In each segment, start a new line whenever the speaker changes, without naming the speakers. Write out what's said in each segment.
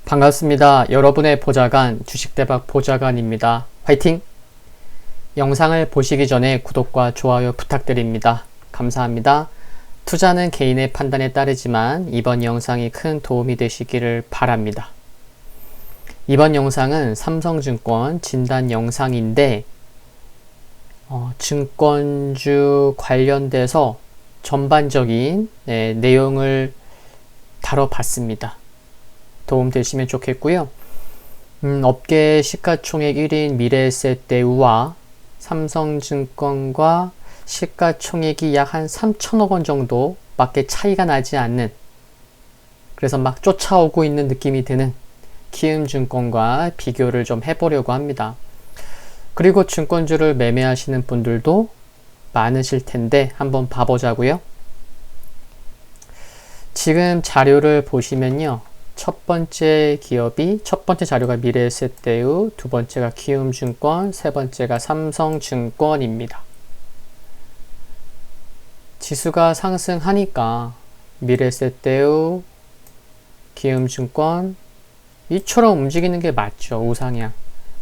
반갑습니다. 여러분의 보좌관 주식대박 보좌관입니다. 화이팅! 영상을 보시기 전에 구독과 좋아요 부탁드립니다. 감사합니다. 투자는 개인의 판단에 따르지만 이번 영상이 큰 도움이 되시기를 바랍니다. 이번 영상은 삼성증권 진단 영상인데 증권주 관련돼서 전반적인 내용을 다뤄봤습니다. 도움 되시면 좋겠고요. 업계 시가총액 1위인 미래에셋대우와 삼성증권과 시가총액이 약 한 3천억 원 정도밖에 차이가 나지 않는, 그래서 막 쫓아오고 있는 느낌이 드는 키움증권과 비교를 좀 해보려고 합니다. 그리고 증권주를 매매하시는 분들도 많으실 텐데 한번 봐보자고요. 지금 자료를 보시면요. 첫 번째 자료가 미래에셋대우, 두 번째가 키움증권, 세 번째가 삼성증권입니다. 지수가 상승하니까 미래에셋대우, 키움증권 이처럼 움직이는 게 맞죠. 우상향.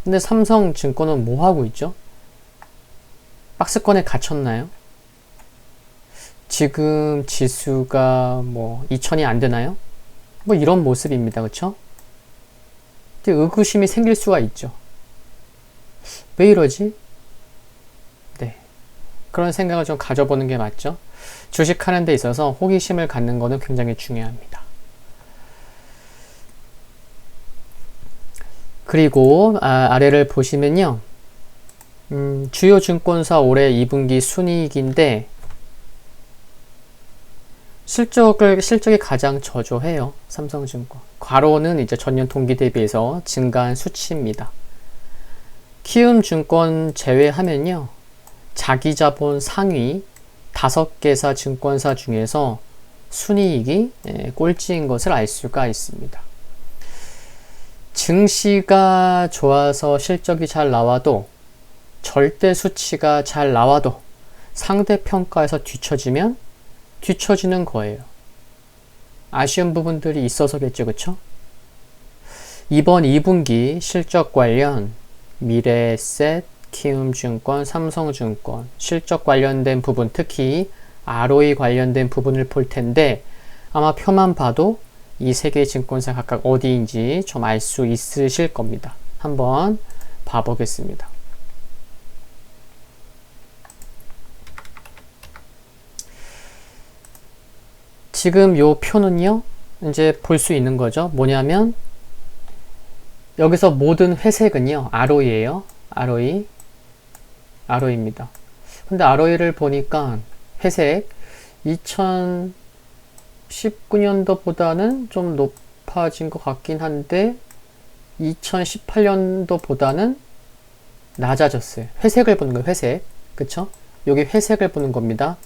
근데 삼성증권은 뭐 하고 있죠? 박스권에 갇혔나요? 지금 지수가 2000이 안 되나요? 이런 모습입니다. 그쵸? 의구심이 생길 수가 있죠. 왜 이러지? 네. 그런 생각을 좀 가져보는 게 맞죠. 주식하는 데 있어서 호기심을 갖는 것은 굉장히 중요합니다. 그리고 아래를 보시면요. 주요 증권사 올해 2분기 순이익인데 실적이 가장 저조해요. 삼성증권. 과로는 이제 전년 동기 대비해서 증가한 수치입니다. 키움증권 제외하면요. 자기자본 상위 5개사 증권사 중에서 순이익이 꼴찌인 것을 알 수가 있습니다. 증시가 좋아서 실적이 잘 나와도, 절대 수치가 잘 나와도 상대평가에서 뒤처지는 거예요. 아쉬운 부분들이 있어서겠죠. 그쵸? 이번 2분기 실적 관련 미래에셋, 키움증권, 삼성증권 실적 관련된 부분, 특히 ROE 관련된 부분을 볼 텐데 아마 표만 봐도 이 세 개의 증권사 각각 어디인지 좀 알 수 있으실 겁니다. 한번 봐보겠습니다. 지금 요 표는요, 이제 볼 수 있는 거죠. 뭐냐면, 여기서 모든 회색은요, ROE예요. ROE입니다. 근데 ROE를 보니까 회색, 2019년도보다는 좀 높아진 것 같긴 한데, 2018년도보다는 낮아졌어요. 회색을 보는 거예요, 회색. 그쵸? 여기 회색을 보는 겁니다.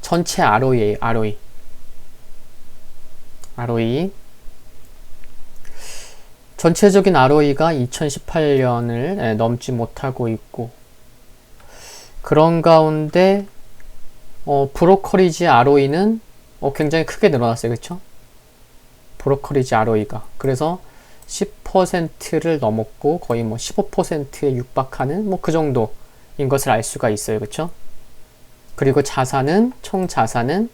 전체 ROE예요, ROE. 전체적인 ROE가 2018년을 넘지 못하고 있고, 그런 가운데 브로커리지 ROE는 굉장히 크게 늘어났어요. 그쵸? 브로커리지 ROE가. 그래서 10%를 넘었고 거의 15%에 육박하는 그 정도인 것을 알 수가 있어요. 그쵸? 그리고 총 자산은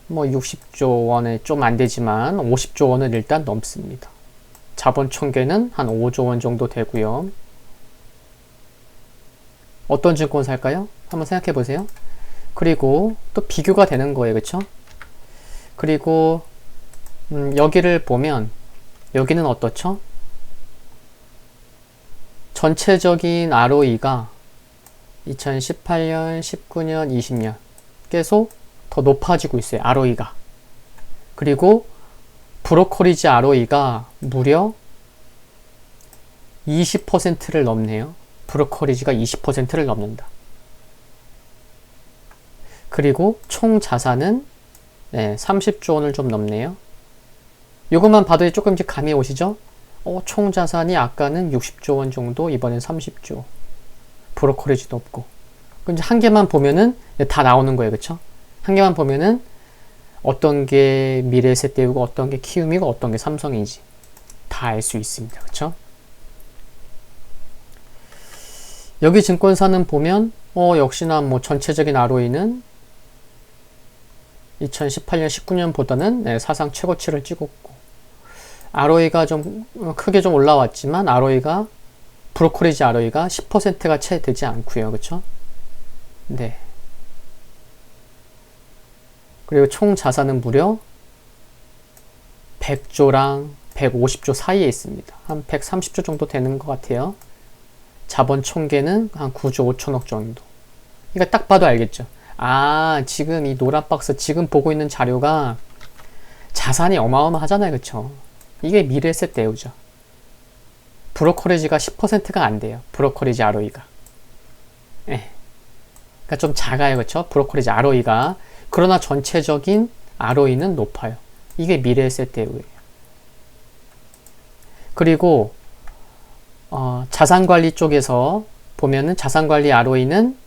60조 원에 좀 안 되지만 50조 원을 일단 넘습니다. 자본 총계는 한 5조 원 정도 되고요. 어떤 증권사일까요? 한번 생각해 보세요. 그리고 또 비교가 되는 거예요. 그쵸? 그리고 여기를 보면 여기는 어떻죠? 전체적인 ROE가 2018년, 19년, 20년 계속 더 높아지고 있어요. ROE가. 그리고 브로커리지 ROE가 무려 20%를 넘네요. 브로커리지가 20%를 넘는다. 그리고 총 자산은 30조 원을 좀 넘네요. 이것만 봐도 조금씩 감이 오시죠? 총 자산이 아까는 60조 원 정도, 이번엔 30조. 브로커리지도 없고. 이제 한 개만 보면은 다 나오는 거예요. 그쵸? 한 개만 보면은 어떤 게 미래에셋대우고 어떤 게 키움이고 어떤 게 삼성인지 다 알 수 있습니다. 그쵸? 여기 증권사는 보면 역시나 뭐 전체적인 ROE는 2018년, 19년보다는 사상 최고치를 찍었고 ROE가 좀 크게 좀 올라왔지만 ROE가 브로커리지 ROE가 10%가 채 되지 않고요. 그쵸? 네. 그리고 총 자산은 무려 100조랑 150조 사이에 있습니다. 한 130조 정도 되는 것 같아요. 자본 총계는 한 9조 5천억 정도. 그러니까 딱 봐도 알겠죠. 아, 지금 이 노란 박스 지금 보고 있는 자료가 자산이 어마어마하잖아요. 그쵸? 이게 미래에셋 대우죠. 브로커리지가 10%가 안 돼요. 브로커리지 ROE가. 예. 그러니까 좀 작아요. 그쵸? 브로커리지 ROE가. 그러나 전체적인 ROE는 높아요. 이게 미래에셋 대우예요. 그리고 자산관리 쪽에서 보면은 자산관리 ROE는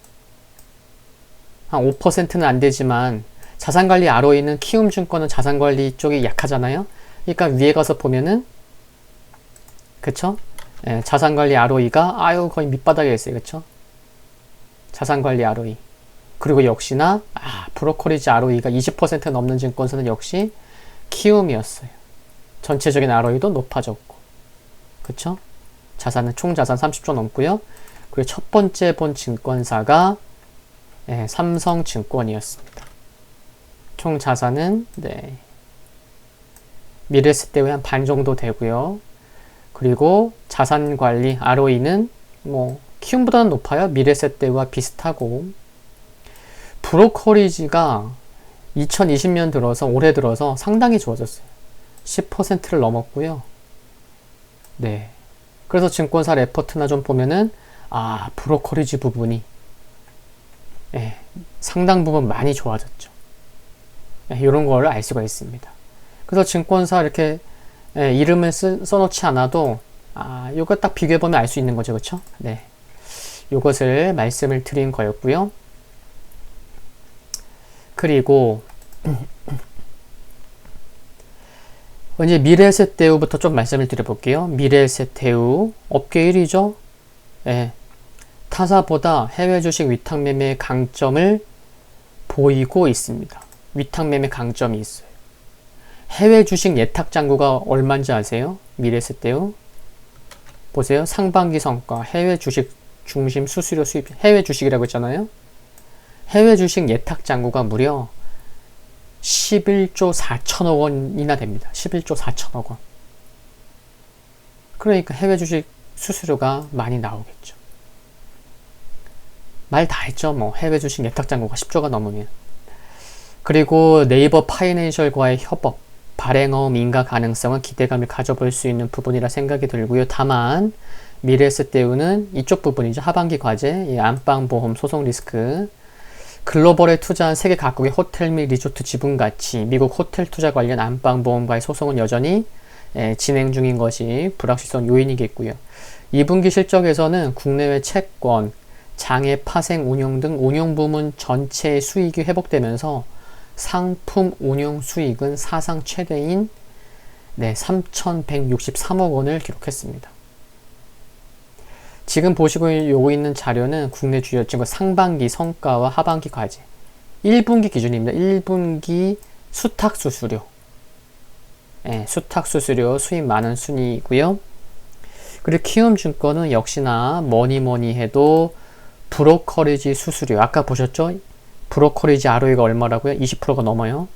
한 5%는 안 되지만 자산관리 ROE는 키움증권은 자산관리 쪽이 약하잖아요. 그러니까 위에 가서 보면은 그쵸? 예, 자산관리 ROE가 거의 밑바닥에 있어요. 그쵸? 자산관리 ROE. 그리고 역시나 브로커리지 ROE가 20% 넘는 증권사는 역시 키움이었어요. 전체적인 ROE도 높아졌고. 그쵸? 자산은 총 자산 30조 넘고요. 그리고 첫 번째 본 증권사가 삼성증권이었습니다. 총 자산은 미래에셋대우의 한 반 정도 되고요. 그리고 자산관리 ROE는 뭐 키움보다는 높아요. 미래에셋대우와 비슷하고 브로커리지가 2020년 들어서 올해 들어서 상당히 좋아졌어요. 10%를 넘었고요. 네. 그래서 증권사 레포트나 좀 보면은 브로커리지 부분이 상당 부분 많이 좋아졌죠. 이런 걸 알 수가 있습니다. 그래서 증권사 이렇게 이름을 써놓지 않아도 이거 딱 비교해보면 알 수 있는 거죠. 그쵸? 네. 이것을 말씀을 드린 거였고요. 그리고 이제 미래에셋대우부터 좀 말씀을 드려볼게요. 미래에셋대우 업계 1위죠. 타사보다 해외 주식 위탁 매매의 강점을 보이고 있습니다. 위탁 매매 강점이 있어요. 해외 주식 예탁 잔고가 얼마인지 아세요? 미래에셋대우 보세요. 상반기 성과 해외 주식 중심 수수료 수입 해외 주식이라고 했잖아요. 해외 주식 예탁 잔고가 무려 11조 4천억 원이나 됩니다. 11조 4천억 원. 그러니까 해외 주식 수수료가 많이 나오겠죠. 말 다 했죠. 뭐 해외 주식 예탁 잔고가 10조가 넘으면. 그리고 네이버 파이낸셜과의 협업, 발행어음 인가 가능성은 기대감을 가져볼 수 있는 부분이라 생각이 들고요. 다만 미래에셋대우는 이쪽 부분이죠. 하반기 과제, 안방보험 소송 리스크, 글로벌에 투자한 세계 각국의 호텔 및 리조트 지분 가치, 미국 호텔 투자 관련 안방보험과의 소송은 여전히 진행 중인 것이 불확실성 요인이겠고요. 2분기 실적에서는 국내외 채권, 장외 파생 운용 등 운용 부문 전체의 수익이 회복되면서 상품 운용 수익은 사상 최대인 3,163억 원을 기록했습니다. 지금 보시고 있는 자료는 국내 주요 증권 상반기 성과와 하반기 과제 1분기 기준입니다. 1분기 수탁 수수료 수탁 수수료 수입 많은 순이고요. 그리고 키움증권은 역시나 뭐니 해도 브로커리지 수수료 아까 보셨죠? 브로커리지 ROE가 얼마라고요? 20%가 넘어요.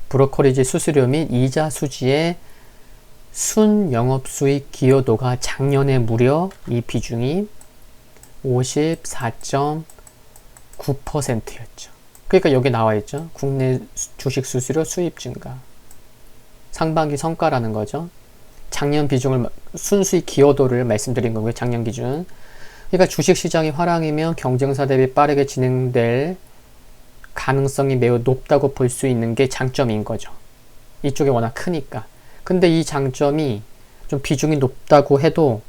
브로커리지 수수료 및 이자 수지의 순영업수익 기여도가 작년에 무려 이 비중이 54.9%였죠. 그러니까 여기 나와 있죠. 국내 주식 수수료 수입 증가. 상반기 성과라는 거죠. 작년 비중을 순수익 기여도를 말씀드린 거고요. 작년 기준. 그러니까 주식시장이 화랑이면 경쟁사 대비 빠르게 진행될 가능성이 매우 높다고 볼 수 있는 게 장점인 거죠. 이쪽이 워낙 크니까. 근데 이 장점이 좀 비중이 높다고 해도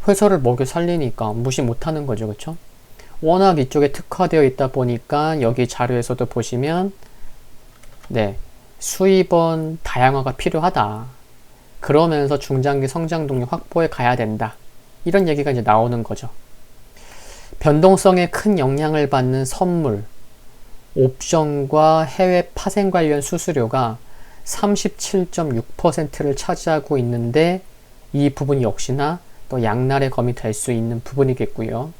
회사를 먹여 살리니까 무시 못하는 거죠. 그쵸? 워낙 이쪽에 특화되어 있다 보니까 여기 자료에서도 보시면 네, 수입원 다양화가 필요하다. 그러면서 중장기 성장 동력 확보에 가야 된다. 이런 얘기가 이제 나오는 거죠. 변동성에 큰 영향을 받는 선물, 옵션과 해외 파생 관련 수수료가 37.6%를 차지하고 있는데 이 부분 역시나 또 양날의 검이 될 수 있는 부분이겠고요.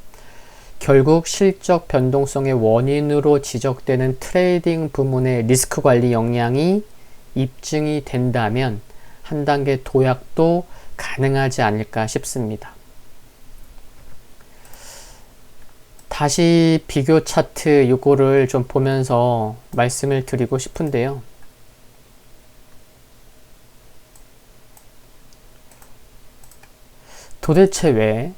결국 실적 변동성의 원인으로 지적되는 트레이딩 부문의 리스크 관리 역량이 입증이 된다면 한 단계 도약도 가능하지 않을까 싶습니다. 다시 비교 차트 이거를 좀 보면서 말씀을 드리고 싶은데요. 도대체 왜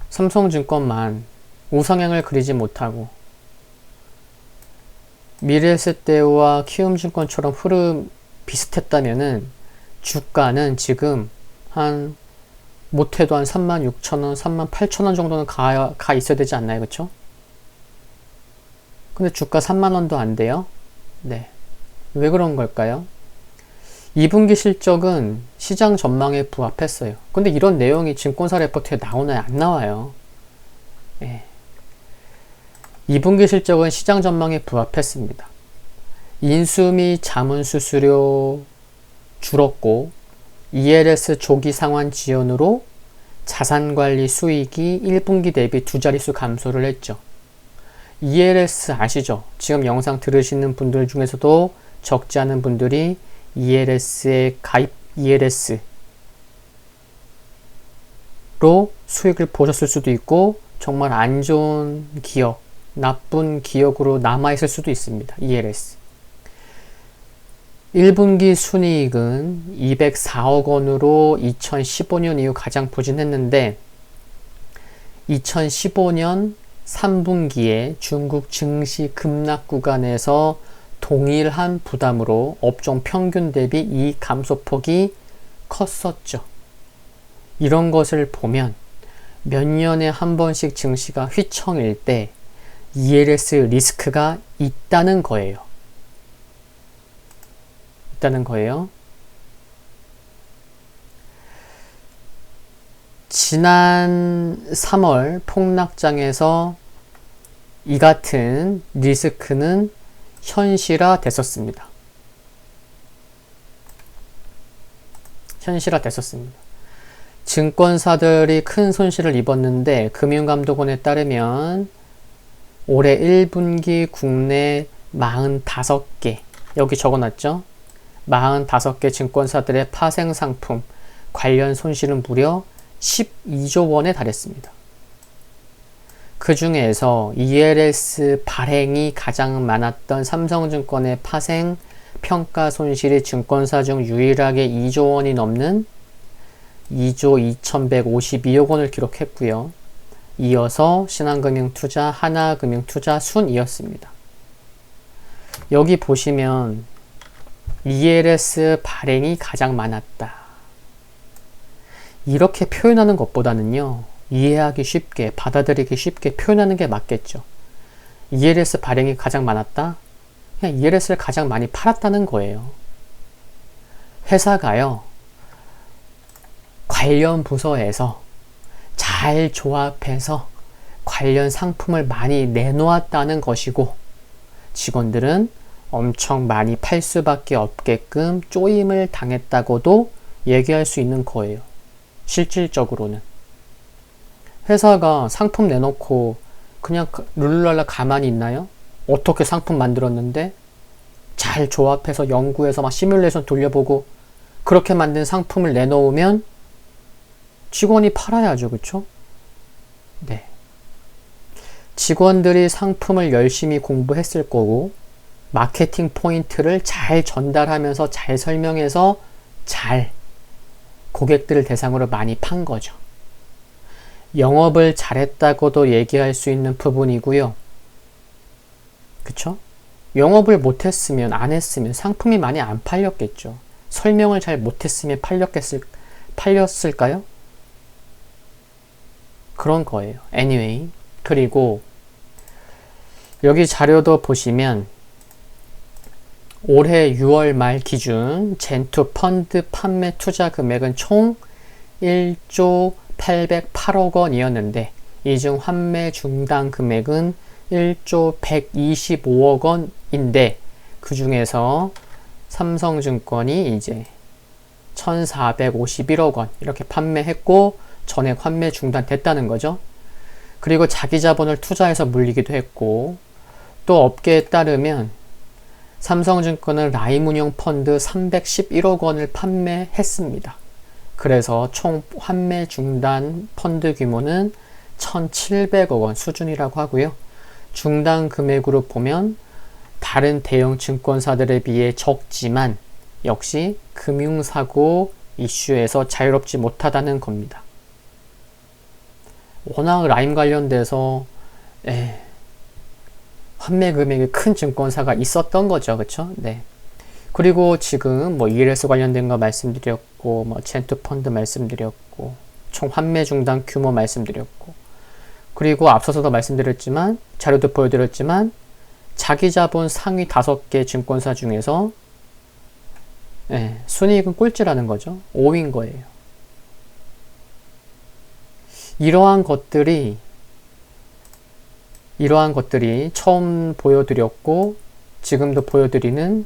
삼성증권만 우상향을 그리지 못하고 미래에셋대우와 키움증권처럼 흐름 비슷했다면은 주가는 지금 한 못해도 한 36,000원, 38,000원 정도는 가 있어야 되지 않나요? 그쵸? 근데 주가 3만원도 안 돼요? 네. 왜 그런 걸까요? 2분기 실적은 시장 전망에 부합했어요. 근데 이런 내용이 증권사 레포트에 나오나요? 안 나와요. 네. 2분기 실적은 시장 전망에 부합했습니다. 인수 및 자문 수수료 줄었고 ELS 조기 상환 지연으로 자산관리 수익이 1분기 대비 두 자릿수 감소를 했죠. ELS 아시죠? 지금 영상 들으시는 분들 중에서도 적지 않은 분들이 ELS에 가입 ELS로 수익을 보셨을 수도 있고 정말 안 좋은 기억, 나쁜 기억으로 남아있을 수도 있습니다. ELS. 1분기 순이익은 204억 원으로 2015년 이후 가장 부진했는데 2015년 3분기에 중국 증시 급락 구간에서 동일한 부담으로 업종 평균 대비 이익 감소폭이 컸었죠. 이런 것을 보면 몇 년에 한 번씩 증시가 휘청일 때 ELS 리스크가 있다는 거예요. 지난 3월 폭락장에서 이 같은 리스크는 현실화 됐었습니다. 증권사들이 큰 손실을 입었는데 금융감독원에 따르면 올해 1분기 국내 45개, 여기 적어놨죠? 45개 증권사들의 파생 상품 관련 손실은 무려 12조 원에 달했습니다. 그 중에서 ELS 발행이 가장 많았던 삼성증권의 파생 평가 손실이 증권사 중 유일하게 2조 원이 넘는 2조 2152억 원을 기록했고요. 이어서 신한금융투자, 하나금융투자 순이었습니다. 여기 보시면 ELS 발행이 가장 많았다. 이렇게 표현하는 것보다는요. 이해하기 쉽게, 받아들이기 쉽게 표현하는 게 맞겠죠. ELS 발행이 가장 많았다? 그냥 ELS를 가장 많이 팔았다는 거예요. 회사가요. 관련 부서에서 잘 조합해서 관련 상품을 많이 내놓았다는 것이고 직원들은 엄청 많이 팔 수밖에 없게끔 쪼임을 당했다고도 얘기할 수 있는 거예요. 실질적으로는. 회사가 상품 내놓고 그냥 룰루랄라 가만히 있나요? 어떻게 상품 만들었는데 잘 조합해서 연구해서 막 시뮬레이션 돌려보고 그렇게 만든 상품을 내놓으면 직원이 팔아야죠. 그쵸? 네. 직원들이 상품을 열심히 공부했을 거고 마케팅 포인트를 잘 전달하면서 잘 설명해서 잘 고객들을 대상으로 많이 판 거죠. 영업을 잘했다고도 얘기할 수 있는 부분이고요. 그쵸? 영업을 못했으면 안 했으면 상품이 많이 안 팔렸겠죠. 설명을 잘 못했으면 팔렸을까요? 그런 거예요. Anyway, 그리고 여기 자료도 보시면 올해 6월 말 기준 젠투 펀드 판매 투자 금액은 총 1조 808억 원이었는데 이 중 환매 중단 금액은 1조 125억 원인데 그 중에서 삼성증권이 이제 1451억 원 이렇게 판매했고 전액 환매 중단됐다는 거죠. 그리고 자기 자본을 투자해서 물리기도 했고 또 업계에 따르면 삼성증권은 라임운용 펀드 311억 원을 판매했습니다. 그래서 총 환매 중단 펀드 규모는 1,700억 원 수준이라고 하고요. 중단 금액으로 보면 다른 대형 증권사들에 비해 적지만 역시 금융사고 이슈에서 자유롭지 못하다는 겁니다. 워낙 라임 관련돼서 환매 금액이 큰 증권사가 있었던 거죠. 그쵸? 네. 그리고 지금 뭐 ELS 관련된 거 말씀드렸고 뭐 젠투 펀드 말씀드렸고 총 환매 중단 규모 말씀드렸고 그리고 앞서서도 말씀드렸지만 자료도 보여드렸지만 자기 자본 상위 5개 증권사 중에서 순이익은 꼴찌라는 거죠. 5위인 거예요. 이러한 것들이 처음 보여드렸고 지금도 보여드리는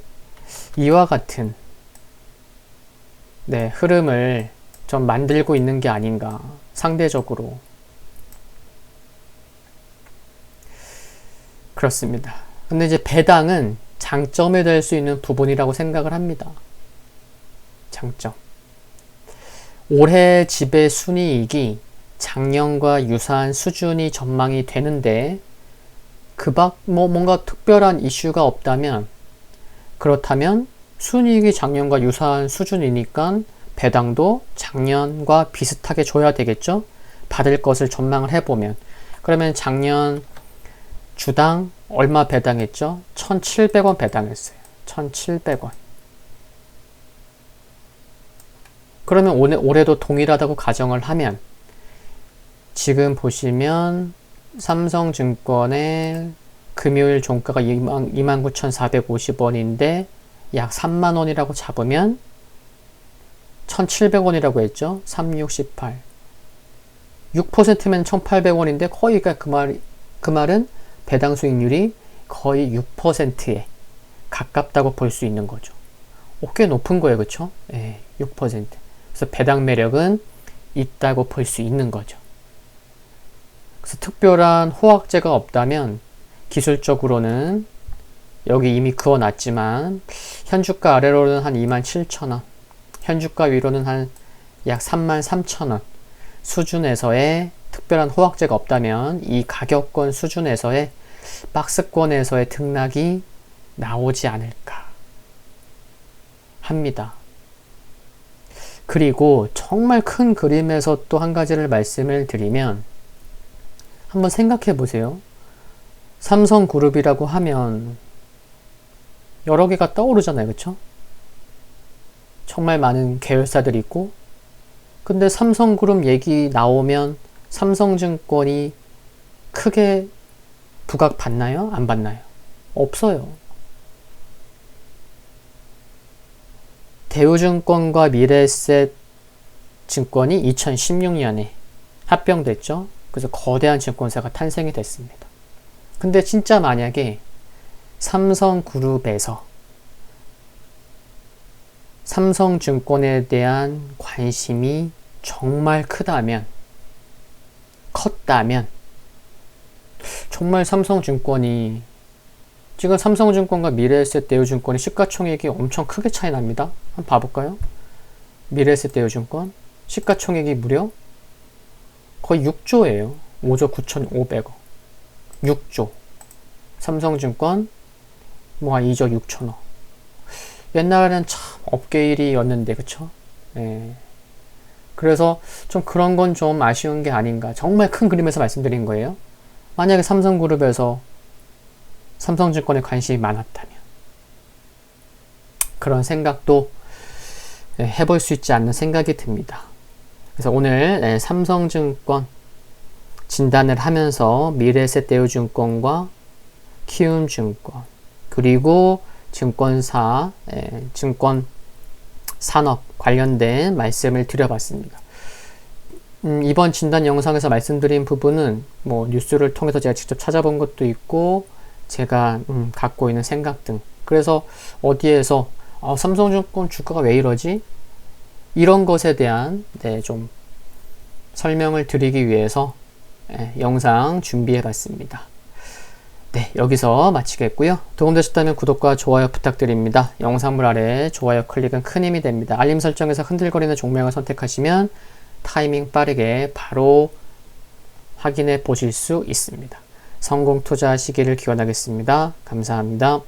이와 같은 흐름을 좀 만들고 있는 게 아닌가 상대적으로 그렇습니다. 근데 이제 배당은 장점이 될 수 있는 부분이라고 생각을 합니다. 장점. 올해 지배 순이익이 작년과 유사한 수준이 전망이 되는데 뭔가 특별한 이슈가 없다면 그렇다면 순이익이 작년과 유사한 수준이니까 배당도 작년과 비슷하게 줘야 되겠죠? 받을 것을 전망을 해보면 그러면 작년 주당 얼마 배당했죠? 1,700원 배당했어요. 1,700원. 그러면 올해도 동일하다고 가정을 하면 지금 보시면 삼성증권의 금요일 종가가 29,450원인데 약 3만원이라고 잡으면 1,700원이라고 했죠? 3618. 6%면 1,800원인데 거의 그 말은 배당 수익률이 거의 6%에 가깝다고 볼 수 있는 거죠. 꽤 높은 거예요. 그쵸? 6%. 그래서 배당 매력은 있다고 볼 수 있는 거죠. 그래서 특별한 호황제가 없다면 기술적으로는 여기 이미 그어놨지만 현주가 아래로는 한 27,000원, 현주가 위로는 한 약 33,000원 수준에서의 특별한 호황제가 없다면 이 가격권 수준에서의 박스권에서의 등락이 나오지 않을까 합니다. 그리고 정말 큰 그림에서 또 한 가지를 말씀을 드리면 한번 생각해 보세요. 삼성그룹이라고 하면 여러 개가 떠오르잖아요. 그쵸? 정말 많은 계열사들이 있고 근데 삼성그룹 얘기 나오면 삼성증권이 크게 부각 받나요? 안 받나요? 없어요. 대우증권과 미래에셋 증권이 2016년에 합병됐죠. 그래서 거대한 증권사가 탄생이 됐습니다. 근데 진짜 만약에 삼성그룹에서 삼성증권에 대한 관심이 정말 컸다면 정말 삼성증권이 지금 삼성증권과 미래에셋 대우증권의 시가총액이 엄청 크게 차이 납니다. 한번 봐볼까요? 미래에셋 대우증권 시가총액이 무려 거의 6조예요. 5조 9,500억 6조 삼성증권 뭐 한 2조 6천억 옛날에는 참 업계 1위였는데 그쵸? 그래서 좀 그런 건 좀 아쉬운 게 아닌가 정말 큰 그림에서 말씀드린 거예요. 만약에 삼성그룹에서 삼성증권에 관심이 많았다면 그런 생각도 해볼 수 있지 않는 생각이 듭니다. 그래서 오늘 삼성증권 진단을 하면서 미래에셋대우증권과 키움증권 그리고 증권사, 증권 산업 관련된 말씀을 드려봤습니다. 이번 진단 영상에서 말씀드린 부분은 뭐 뉴스를 통해서 제가 직접 찾아본 것도 있고 제가 갖고 있는 생각 등 그래서 어디에서 삼성증권 주가가 왜 이러지? 이런 것에 대한 좀 설명을 드리기 위해서 영상 준비해 봤습니다. 네, 여기서 마치겠고요. 도움되셨다면 구독과 좋아요 부탁드립니다. 영상물 아래 좋아요 클릭은 큰 힘이 됩니다. 알림 설정에서 흔들거리는 종명을 선택하시면 타이밍 빠르게 바로 확인해 보실 수 있습니다. 성공 투자하시기를 기원하겠습니다. 감사합니다.